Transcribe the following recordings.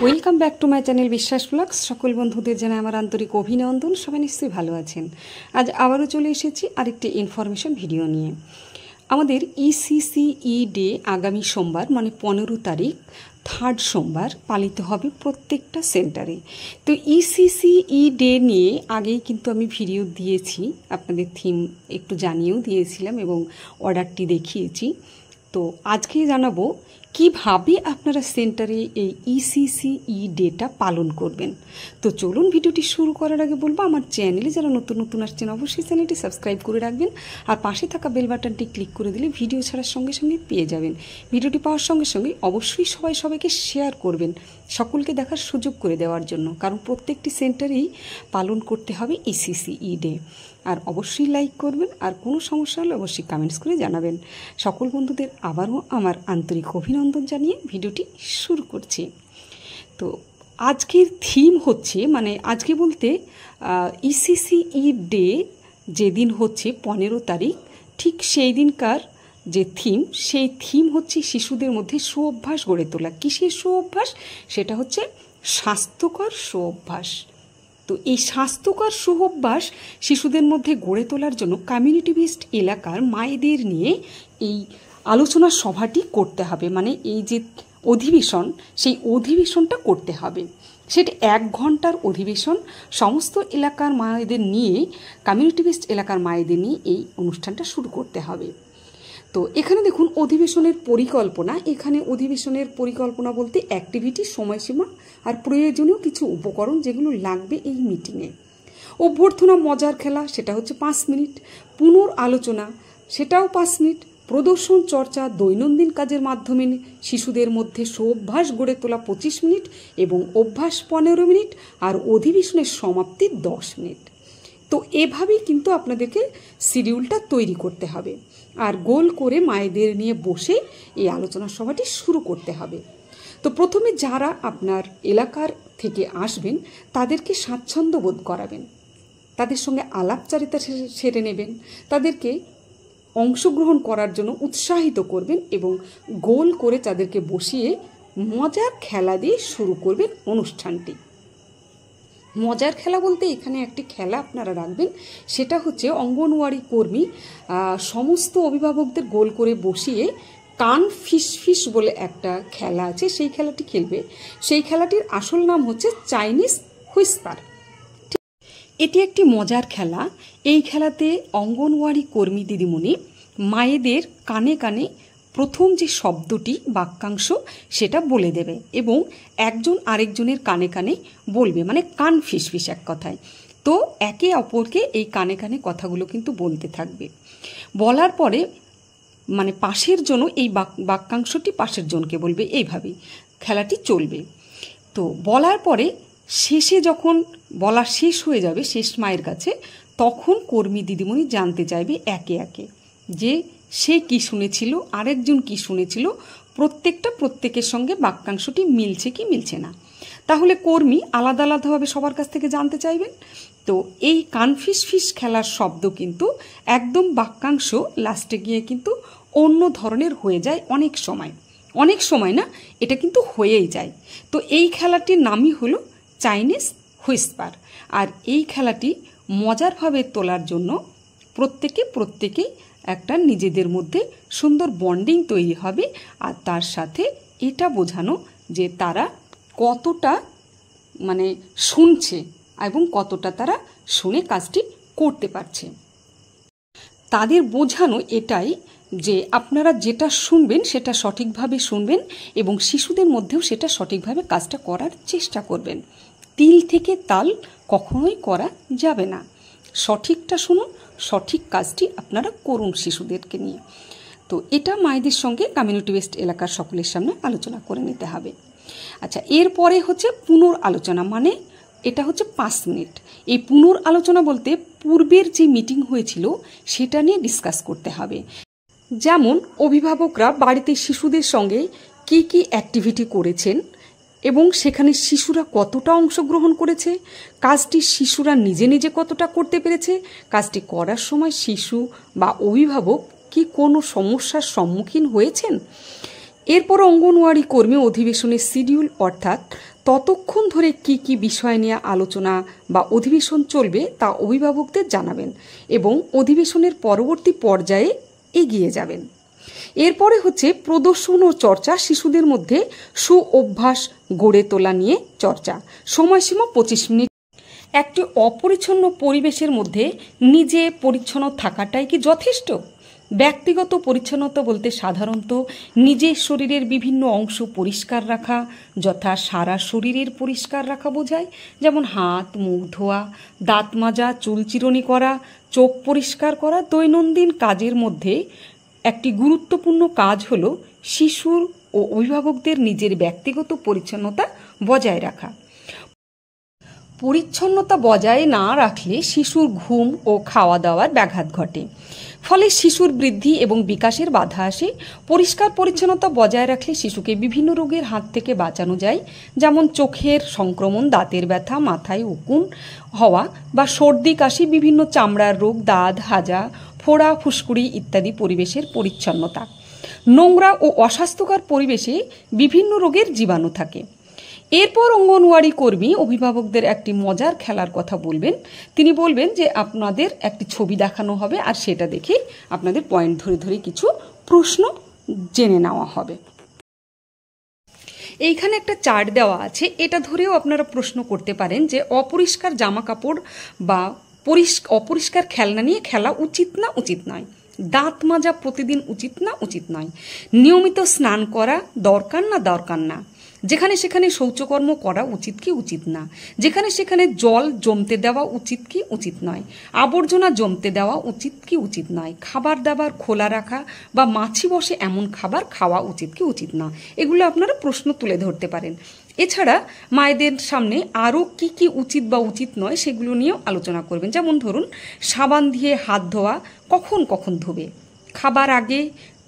Welcome back to my channel বিশ্বাস blogs. সকল বন্ধুদের জানাই আমার আন্তরিক অভিনন্দন। সবাই নিশ্চয়ই ভালো আছেন। আজ আবারও চলে এসেছি আরেকটি ইনফরমেশন ভিডিও নিয়ে। আমাদের ইসিসিই ডে আগামী সোমবার মানে 15 তারিখ থার্ড সোমবার পালিত হবে প্রত্যেকটা সেন্টারে। তো ইসিসিই ডে নিয়ে আগেই কিন্তু আমি ভিডিও দিয়েছি, আপনাদের থিম একটু জানিয়েও দিয়েছিলাম এবং অর্ডারটি দেখিয়েছি। তো আজকে জানাবো কিভাবে আপনারা সেন্টারে এই ইসিসিই ডেটা পালন করবেন। তো চলুন ভিডিওটি শুরু করার আগে বলবো, আমার চ্যানেলে যারা নতুন নতুন আসছেন অবশ্যই চ্যানেলটি সাবস্ক্রাইব করে রাখবেন আর পাশে থাকা বেল বাটনটি ক্লিক করে দিলে ভিডিও ছাড়ার সঙ্গে সঙ্গে পেয়ে যাবেন। ভিডিওটি পাওয়ার সঙ্গে সঙ্গে অবশ্যই সবাইকে শেয়ার করবেন, সকলকে দেখার সুযোগ করে দেওয়ার জন্য, কারণ প্রত্যেকটি সেন্টারেই পালন করতে হবে ইসিসিই ডে। আর অবশ্যই লাইক করবেন, আর কোনো সমস্যা হলে অবশ্যই কমেন্টস করে জানাবেন। সকল বন্ধুদের আবারও আমার আন্তরিক অভিনন্দন জানিয়ে ভিডিওটি শুরু করছি। তো আজকের থিম হচ্ছে, মানে আজকে বলতে ইসিসিই ডে যেদিন হচ্ছে 15 তারিখ, ঠিক সেই দিনকার যে থিম, সেই থিম হচ্ছে শিশুদের মধ্যে সুঅভ্যাস গড়ে তোলা। কিসের সুঅভ্যাস? সেটা হচ্ছে স্বাস্থ্যকর সুঅভ্যাস। তো এই স্বাস্থ্যকর সুঅভ্যাস শিশুদের মধ্যে গড়ে তোলার জন্য কমিউনিটি বেসড এলাকার মায়েদের নিয়ে এই আলোচনা সভাটি করতে হবে। মানে এই যে অধিবেশন, সেই অধিবেশনটা করতে হবে। সেটা 1 ঘন্টার অধিবেশন। সমস্ত এলাকার মায়েদের নিয়ে, কমিউনিটি বেসড এলাকার মায়েদের নিয়ে এই অনুষ্ঠানটা শুরু করতে হবে। তো এখানে দেখুন অধিবেশনের পরিকল্পনা। এখানে অধিবেশনের পরিকল্পনা বলতে অ্যাক্টিভিটি, সময়সীমা আর প্রয়োজনীয় কিছু উপকরণ যেগুলো লাগবে এই মিটিংয়ে। অভ্যর্থনা মজার খেলা, সেটা হচ্ছে 5 মিনিট। পুনরালোচনা, সেটাও 5 মিনিট। প্রদর্শন চর্চা, দৈনন্দিন কাজের মাধ্যমে শিশুদের মধ্যে সুঅভ্যাস গড়ে তোলা 25 মিনিট এবং অভ্যাস 15 মিনিট, আর অধিবেশনের সমাপ্তি 10 মিনিট। তো এভাবেই কিন্তু আপনাদেরকে শিডিউলটা তৈরি করতে হবে। আর গোল করে মায়েদের নিয়ে বসে এই আলোচনা সভাটি শুরু করতে হবে। তো প্রথমে যারা আপনার এলাকার থেকে আসবেন তাদেরকে স্বাচ্ছন্দ্য বোধ করাবেন, তাদের সঙ্গে আলাপচারিতা সেরে নেবেন, তাদেরকে অংশগ্রহণ করার জন্য উৎসাহিত করবেন এবং গোল করে তাদেরকে বসিয়ে মজার খেলা দিয়ে শুরু করবেন অনুষ্ঠানটি। মজার খেলা বলতে এখানে একটি খেলা আপনারা রাখবেন, সেটা হচ্ছে অঙ্গনওয়াড়ি কর্মী সমস্ত অভিভাবকদের গোল করে বসিয়ে কান ফিস বলে একটা খেলা আছে, সেই খেলাটি খেলবে। সেই খেলাটির আসল নাম হচ্ছে চাইনিজ হুইস্পার। এটি একটি মজার খেলা। এই খেলাতে অঙ্গনওয়াড়ি কর্মী দিদিমণি মায়েদের কানে কানে প্রথম যে শব্দটি, বাক্যাংশ, সেটা বলে দেবে এবং একজন আরেকজনের কানে কানে বলবে, মানে কান ফিস এক কথায়। তো একে অপরকে এই কানে কানে কথাগুলো কিন্তু বলতে থাকবে। বলার পরে মানে পাশের জন্য এই বাক্যাংশটি পাশের জনকে বলবে, এইভাবেই খেলাটি চলবে। তো বলার পরে শেষে যখন বলা শেষ হয়ে যাবে শেষ মায়ের কাছে, তখন কর্মী দিদিমণি জানতে চাইবে একে একে যে সে কি শুনেছিল, আরেকজন কি শুনেছিল, প্রত্যেকের সঙ্গে বাক্যাংশটি মিলছে কি মিলছে না। তাহলে কর্মী আলাদা আলাদাভাবে সবার কাছ থেকে জানতে চাইবেন। তো এই কানফিস খেলার শব্দ কিন্তু একদম বাক্যাংশ লাস্টে গিয়ে কিন্তু অন্য ধরনের হয়ে যায় অনেক সময় না, এটা কিন্তু হয়েই যায়। তো এই খেলাটির নামই হলো চাইনিজ হুইস্পার। আর এই খেলাটি মজারভাবে তোলার জন্য প্রত্যেকে একটা নিজেদের মধ্যে সুন্দর বন্ডিং তৈরি হবে। আর তার সাথে এটা বোঝানো যে তারা কতটা মানে শুনছে এবং কতটা তারা শুনে কাজটি করতে পারছে। তাদের বোঝানো এটাই যে আপনারা যেটা শুনবেন সেটা সঠিকভাবে শুনবেন এবং শিশুদের মধ্যেও সেটা সঠিকভাবে কাজটা করার চেষ্টা করবেন। তিল থেকে তাল কখনোই করা যাবে না। সঠিকটা শুনুন, সঠিক কাজটি আপনারা করুন শিশুদেরকে নিয়ে। তো এটা মায়েদের সঙ্গে কমিউনিটি বেসড এলাকার সকলের সামনে আলোচনা করে নিতে হবে। আচ্ছা, এরপরে হচ্ছে পুনরালোচনা, মানে এটা হচ্ছে 5 মিনিট। এই পুনরালোচনা বলতে পূর্বের যে মিটিং হয়েছিল সেটা নিয়ে ডিসকাস করতে হবে। যেমন অভিভাবকরা বাড়িতে শিশুদের সঙ্গে কি অ্যাক্টিভিটি করেছেন এবং সেখানে শিশুরা কতটা অংশগ্রহণ করেছে, কাজটি শিশুরা নিজে কতটা করতে পেরেছে, কাজটি করার সময় শিশু বা অভিভাবক কি কোনো সমস্যার সম্মুখীন হয়েছেন। এরপর অঙ্গনওয়াড়ি কর্মী অধিবেশনের শিডিউল অর্থাৎ ততক্ষণ ধরে কি কি বিষয় নিয়ে আলোচনা বা অধিবেশন চলবে তা অভিভাবকদের জানাবেন এবং অধিবেশনের পরবর্তী পর্যায়ে এগিয়ে যাবেন। এরপরে হচ্ছে প্রদর্শন ও চর্চা, শিশুদের মধ্যে সুঅভ্যাস গড়ে তোলা নিয়ে চর্চা। সময়সীমা 25 মিনিট। একটি অপরিচ্ছন্ন পরিবেশের মধ্যে নিজে পরিচ্ছন্ন থাকাটাই কি যথেষ্ট? ব্যক্তিগত পরিচ্ছন্নতা বলতে সাধারণত নিজের শরীরের বিভিন্ন অংশ পরিষ্কার রাখা, যথা সারা শরীরের পরিষ্কার রাখা বোঝায়, যেমন হাত মুখ ধোয়া, দাঁত মাজা, চুল চিরুনি করা, চোখ পরিষ্কার করা। দৈনন্দিন কাজের মধ্যে একটি গুরুত্বপূর্ণ কাজ হল শিশুর ও অভিভাবকদের নিজের ব্যক্তিগত পরিচ্ছন্নতা বজায় রাখা। পরিচ্ছন্নতা বজায় না রাখলে শিশুর ঘুম ও খাওয়া দাওয়ার ব্যাঘাত ঘটে, ফলে শিশুর বৃদ্ধি এবং বিকাশের বাধা আসে। পরিষ্কার পরিচ্ছন্নতা বজায় রাখলে শিশুকে বিভিন্ন রোগের হাত থেকে বাঁচানো যায়, যেমন চোখের সংক্রমণ, দাঁতের ব্যথা, মাথায় উকুন হওয়া বা সর্দি কাশি, বিভিন্ন চামড়ার রোগ, দাঁত হাজা, ফোড়া, ফুসকুড়ি ইত্যাদি। পরিবেশের পরিচ্ছন্নতা। নোংরা ও অস্বাস্থ্যকর পরিবেশে বিভিন্ন রোগের জীবাণু থাকে। এরপর অঙ্গনওয়াড়ি কর্মী অভিভাবকদের একটি মজার খেলার কথা বলবেন। তিনি বলবেন যে আপনাদের একটি ছবি দেখানো হবে আর সেটা দেখে আপনাদের পয়েন্ট ধরে ধরে কিছু প্রশ্ন জেনে নেওয়া হবে। এইখানে একটা চার্ট দেওয়া আছে, এটা ধরেও আপনারা প্রশ্ন করতে পারেন যে অপরিষ্কার জামা কাপড় বা অপরিষ্কার খেলনা নিয়ে খেলা উচিত না উচিত নয়, দাঁত মাজা প্রতিদিন উচিত না উচিত নয়, নিয়মিত স্নান করা দরকার না দরকার না, যেখানে সেখানে শৌচকর্ম করা উচিত কি উচিত না, যেখানে সেখানে জল জমতে দেওয়া উচিত কি উচিত নয়, আবর্জনা জমতে দেওয়া উচিত কি উচিত নয়, খাবার দাবার খোলা রাখা বা মাছি বসে এমন খাবার খাওয়া উচিত কি উচিত না। এগুলো আপনারা প্রশ্ন তুলে ধরতে পারেন। এছাড়া মায়েদের সামনে আরও কি কি উচিত বা উচিত নয় সেগুলো নিয়েও আলোচনা করবেন। যেমন ধরুন, সাবান দিয়ে হাত ধোয়া কখন কখন ধোবে, খাবার আগে,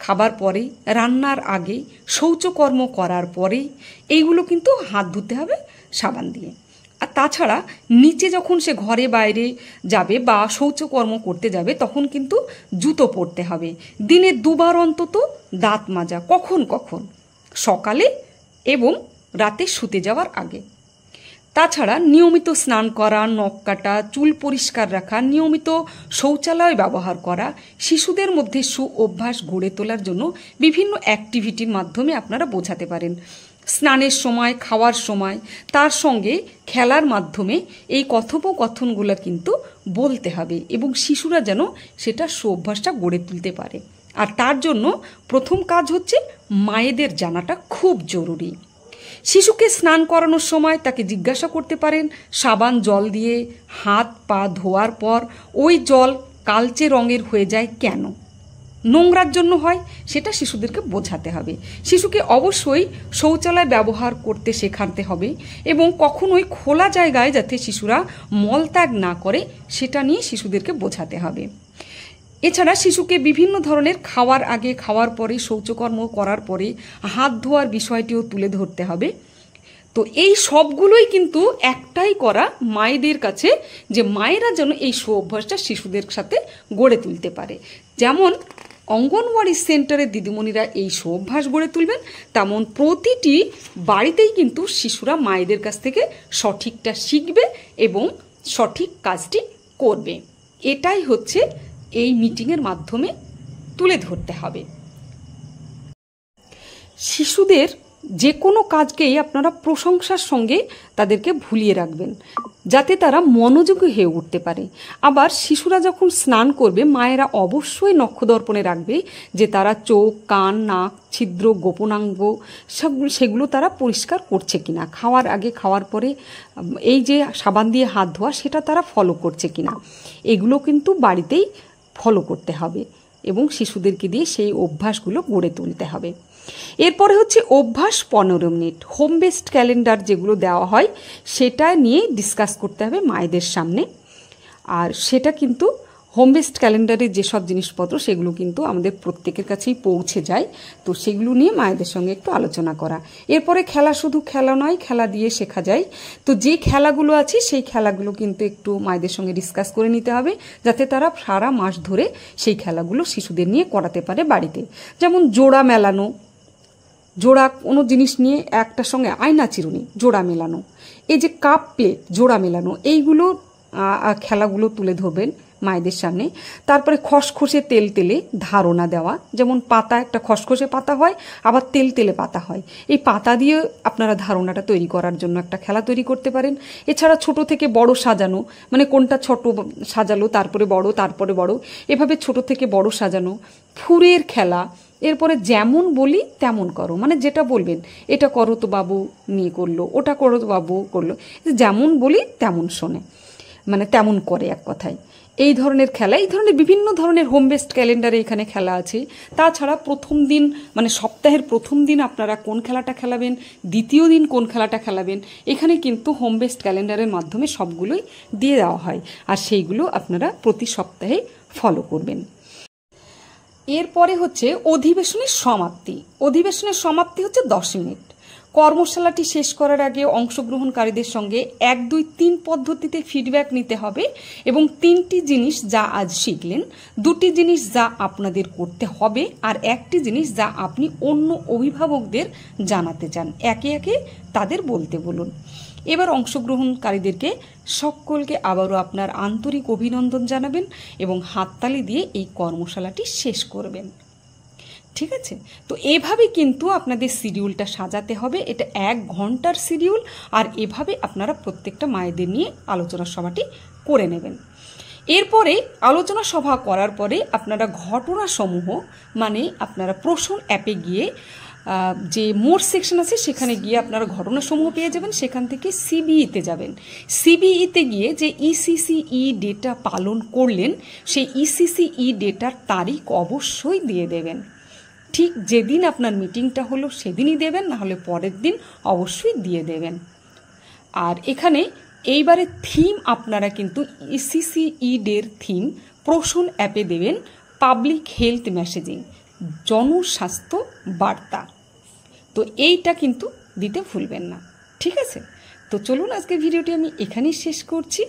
খাবার পরে, রান্নার আগে, শৌচকর্ম করার পরে, এইগুলো কিন্তু হাত ধুতে হবে সাবান দিয়ে। আর তাছাড়া নিচে যখন সে ঘরে বাইরে যাবে বা শৌচকর্ম করতে যাবে তখন কিন্তু জুতো পরতে হবে। দিনে 2 বার অন্তত দাঁত মাজা, কখন কখন, সকালে এবং রাতে শুতে যাওয়ার আগে। তাছাড়া নিয়মিত স্নান করা, নখ কাটা, চুল পরিষ্কার রাখা, নিয়মিত শৌচালয় ব্যবহার করা, শিশুদের মধ্যে সুঅভ্যাস গড়ে তোলার জন্য বিভিন্ন অ্যাক্টিভিটির মাধ্যমে আপনারা বোঝাতে পারেন। স্নানের সময়, খাওয়ার সময়, তার সঙ্গে খেলার মাধ্যমে এই কথোপকথনগুলো কিন্তু বলতে হবে এবং শিশুরা যেন সেটা সুঅভ্যাসটা গড়ে তুলতে পারে। আর তার জন্য প্রথম কাজ হচ্ছে মায়েদের জানাটা খুব জরুরি। শিশুকে স্নান করানোর সময় তাকে জিজ্ঞাসা করতে পারেন, সাবান জল দিয়ে হাত পা ধোয়ার পর ওই জল কালচে রঙের হয়ে যায় কেন? নোংরার জন্য হয়, সেটা শিশুদেরকে বোঝাতে হবে। শিশুকে অবশ্যই শৌচালয় ব্যবহার করতে শেখাতে হবে এবং কখনোই খোলা জায়গায় যাতে শিশুরা মলত্যাগ না করে সেটা নিয়ে শিশুদেরকে বোঝাতে হবে। এছাড়া শিশুকে বিভিন্ন ধরনের খাওয়ার আগে, খাওয়ার পরে, শৌচকর্ম করার পরে হাত ধোয়ার বিষয়টিও তুলে ধরতে হবে। তো এই সবগুলোই কিন্তু একটাই করা মায়েদের কাছে, যে মায়েরা যেন এই সুঅভ্যাসটা শিশুদের সাথে গড়ে তুলতে পারে। যেমন অঙ্গনওয়াড়ি সেন্টারের দিদিমণিরা এই সুঅভ্যাস গড়ে তুলবেন, তেমন প্রতিটি বাড়িতেই কিন্তু শিশুরা মায়েদের কাছ থেকে সঠিকটা শিখবে এবং সঠিক কাজটি করবে। এটাই হচ্ছে এই মিটিংয়ের মাধ্যমে তুলে ধরতে হবে। শিশুদের যে কোনো কাজকেই আপনারা প্রশংসার সঙ্গে তাদেরকে ভুলিয়ে রাখবেন, যাতে তারা মনোযোগী হয়ে উঠতে পারে। আবার শিশুরা যখন স্নান করবে মায়েরা অবশ্যই নক্ষদর্পণে রাখবে যে তারা চোখ, কান, নাক, ছিদ্র, গোপনাঙ্গ সেগুলো তারা পরিষ্কার করছে কিনা, খাওয়ার আগে খাওয়ার পরে এই যে সাবান দিয়ে হাত ধোয়া সেটা তারা ফলো করছে কিনা, এগুলো কিন্তু বাড়িতেই ফলো করতে হবে এবং শিশুদেরকে দিয়ে সেই অভ্যাসগুলো গড়ে তুলতে হবে। এরপরে হচ্ছে অভ্যাস 15 মিনিট, হোম বেসড ক্যালেন্ডার যেগুলো দেওয়া হয় সেটা নিয়ে ডিসকাস করতে হবে মায়েদের সামনে। আর সেটা কিন্তু হোম বেসড ক্যালেন্ডারের যেসব জিনিসপত্র সেগুলো কিন্তু আমাদের প্রত্যেকের কাছেই পৌঁছে যায়, তো সেগুলো নিয়ে মায়েদের সঙ্গে একটু আলোচনা করা। এরপরে খেলা, শুধু খেলা নয়, খেলা দিয়ে শেখা যায়। তো যে খেলাগুলো আছে সেই খেলাগুলো কিন্তু একটু মায়েদের সঙ্গে ডিসকাস করে নিতে হবে, যাতে তারা সারা মাস ধরে সেই খেলাগুলো শিশুদের নিয়ে করাতে পারে বাড়িতে। যেমন জোড়া মেলানো, জোড়া কোনো জিনিস নিয়ে একটার সঙ্গে আয়না চিরুনি জোড়া মেলানো, এই যে কাপ প্লেট জোড়া মেলানো, এইগুলো খেলাগুলো তুলে ধরবেন মায়েদের সামনে। তারপরে খসখসে তেল তেলে ধারণা দেওয়া, যেমন পাতা একটা খসখসে পাতা হয়, আবার তেল তেলে পাতা হয়, এই পাতা দিয়ে আপনারা ধারণাটা তৈরি করার জন্য একটা খেলা তৈরি করতে পারেন। এছাড়া ছোট থেকে বড় সাজানো, মানে কোনটা ছোট সাজালো তারপরে বড়, এভাবে ছোট থেকে বড় সাজানো, ফুরের খেলা। এরপরে যেমন বলি তেমন করো, মানে যেটা বলবেন এটা করো তো বাবু নিয়ে করলো, ওটা করো তো বাবু করলো, যেমন বলি তেমন শোনে, মানে তেমন করে এক কথায়। এই ধরনের খেলা, এই ধরনের বিভিন্ন ধরনের হোম বেসড ক্যালেন্ডারে এখানে খেলা আছে। তাছাড়া প্রথম দিন মানে সপ্তাহের প্রথম দিন আপনারা কোন খেলাটা খেলাবেন, দ্বিতীয় দিন কোন খেলাটা খেলাবেন, এখানে কিন্তু হোম বেসড ক্যালেন্ডারের মাধ্যমে সবগুলোই দিয়ে দেওয়া হয়, আর সেইগুলো আপনারা প্রতি সপ্তাহে ফলো করবেন। এরপরে হচ্ছে অধিবেশনের সমাপ্তি। অধিবেশনের সমাপ্তি হচ্ছে 10 মিনিট। কর্মশালাটি শেষ করার আগে অংশগ্রহণকারীদের সঙ্গে 1, 2, 3 পদ্ধতিতে ফিডব্যাক নিতে হবে এবং 3টি জিনিস যা আজ শিখলেন, 2টি জিনিস যা আপনাদের করতে হবে, আর 1টি জিনিস যা আপনি অন্য অভিভাবকদের জানাতে চান, একে একে তাদের বলতে বলুন। এবার অংশগ্রহণকারীদেরকে সকলকে আবারও আপনার আন্তরিক অভিনন্দন জানাবেন এবং হাততালি দিয়ে এই কর্মশালাটি শেষ করবেন। ঠিক আছে, তো এভাবে কিন্তু আপনাদের শিডিউলটা সাজাতে হবে। এটা 1 ঘন্টার শিডিউল, আর এভাবে আপনারা প্রত্যেকটা মায়েদের নিয়ে আলোচনা সভাটি করে নেবেন। এরপরে আলোচনা সভা করার পরে আপনারা ঘটনাসমূহ, মানে আপনারা প্রশ্ন অ্যাপে গিয়ে যে মোর সেকশন আছে সেখানে গিয়ে আপনারা ঘটনাসমূহ পেয়ে যাবেন। সেখান থেকে সিবিইতে যাবেন। সিবিইতে গিয়ে যে ইসিসিই ডেটা পালন করলেন সেই ইসিসিই ডেটার তারিখ অবশ্যই দিয়ে দেবেন। ঠিক যেদিন আপনার মিটিংটা হলো সেদিনই দেবেন, না হলে পরের দিন অবশ্যই দিয়ে দেবেন। আর এখানে এইবারে থিম আপনারা কিন্তু ইসিসিই ডের থিম প্রশ্ন অ্যাপে দেবেন পাবলিক হেলথ মেসেজিং, জনস্বাস্থ্য বার্তা। তো এইটা কিন্তু দিতে ভুলবেন না, ঠিক আছে? তো চলুন আজকের ভিডিওটি আমি এখানেই শেষ করছি।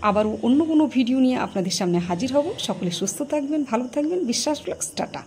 আবারও অন্য কোনো ভিডিও নিয়ে আপনাদের সামনে হাজির হব। সকলে সুস্থ থাকবেন, ভালো থাকবেন। বিশ্বাস ব্লগস, টাটা।